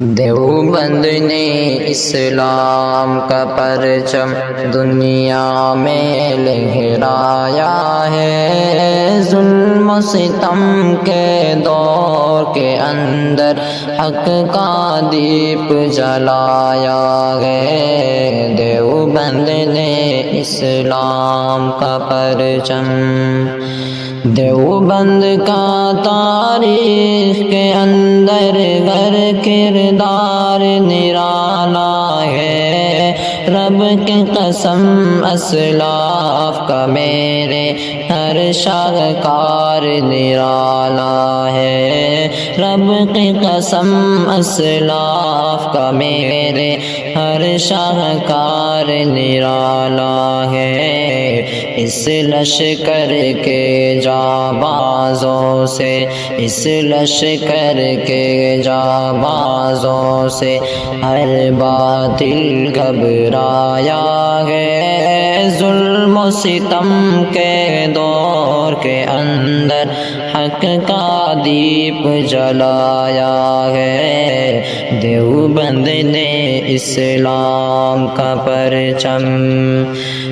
دیوبند نے اسلام کا پرچم دنیا میں لہرایا ہے، ظلم و ستم کے دور کے اندر حق کا دیپ جلایا ہے۔ دیوبند نے اسلام کا پرچم، دیوبند کا تاریخ کے اندر گر کردار نرالا ہے، رب کی قسم اسلاف کا میرے ہر شاہکار نرالا ہے، رب کی قسم اسلاف کا میرے ہر شاہکار نرالا ہے۔ اس لشکر کے جانبازوں سے، اس لشکر کے جانبازوں سے ہر باطل گھبرایا ہے، ظلم و ستم کے دور کے اندر حق کا دیپ جلایا ہے۔ دیوبند نے اسلام کا پرچم،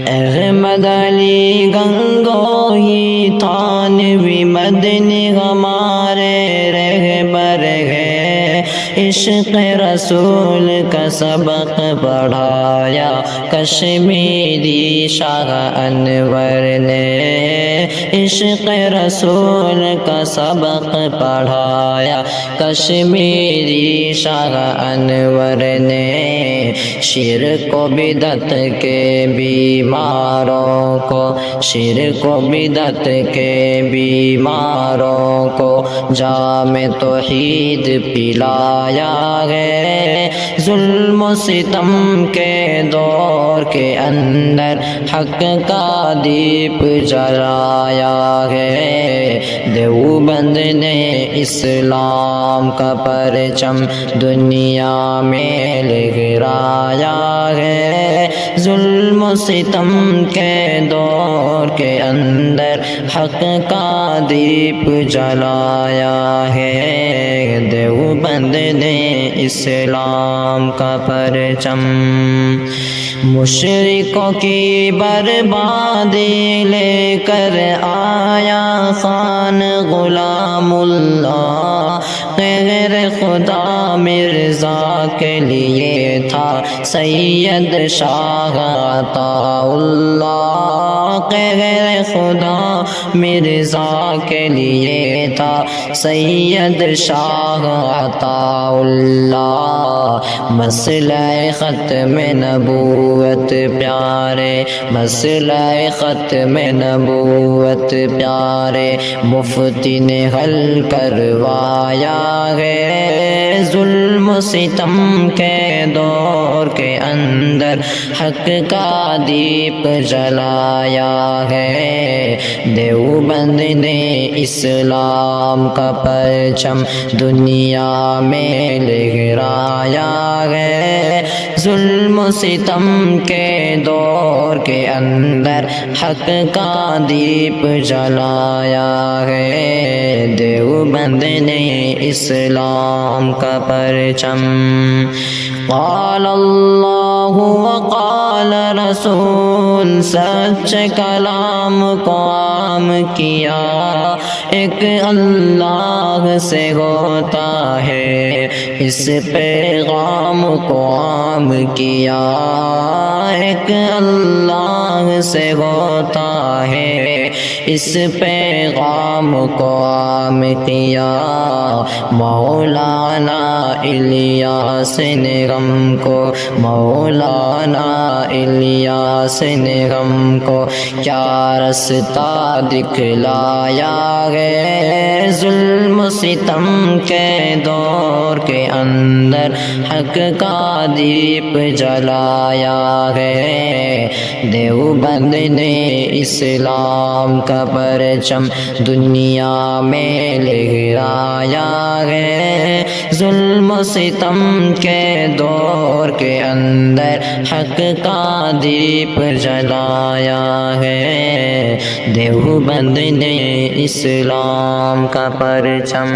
احمد علی گنگوہی تھانوی مدنی ہمارے رہبر ہے، عشق رسول کا سبق پڑھایا کشمیری شاہ انور نے، عشق رسول کا سبق پڑھایا کشمیری شاہ انور نے، شرک و بدعت کے بیماروں کو، شرک و بدعت کے بیماروں کو جام توحید پلایا ہے، ظلم و ستم کے دور کے اندر حق کا دیپ جلایا ہے۔ دیوبند نے اسلام کا پرچم دنیا میں لہرایا ہے، ظلم و ستم کے دور کے اندر حق کا دیپ جلایا ہے۔ دیوبند نے اسلام کا پرچم، مشرکوں کی بربادی لے کر آیا خان غلام اللہ، غیر خدا مرزا کے لیے تھا سید شاہ عطا اللہ، غیر خدا مرزا کے لیے تھا سید شاہ عطا اللہ۔ مسئلہ ختم نبوت پیارے، مسئلہ ختم نبوت پیارے مفتی نے حل کروایا ہے، ظلم و ستم کے دور کے اندر حق کا دیپ جلایا ہے۔ دیوبند نے اسلام کا پرچم دنیا میں لہرایا ہے، ظلم و ستم کے دور کے اندر حق کا دیپ جلایا ہے۔ دیوبند نے اسلام کا پرچم، قال اللہ وقال رسول، سچ کلام کو عام کیا، ایک اللہ سے ہوتا ہے، اس پیغام کو عام کیا، ایک اللہ سے ہوتا ہے، اس پیغام کو عام کیا۔ مولانا الیاس نے ہم کو، مولانا الیاس نے ہم کو کیا رستہ دکھلایا ہے، ظلم و ستم کے دور کے اندر حق کا دیپ جلایا ہے۔ دیوبند نے اسلام کا پرچم دنیا میں لہرایا ہے، ظلم و ستم کے دور کے اندر حق کا دیپ جلایا ہے۔ دیوبند نے اسلام کا پرچم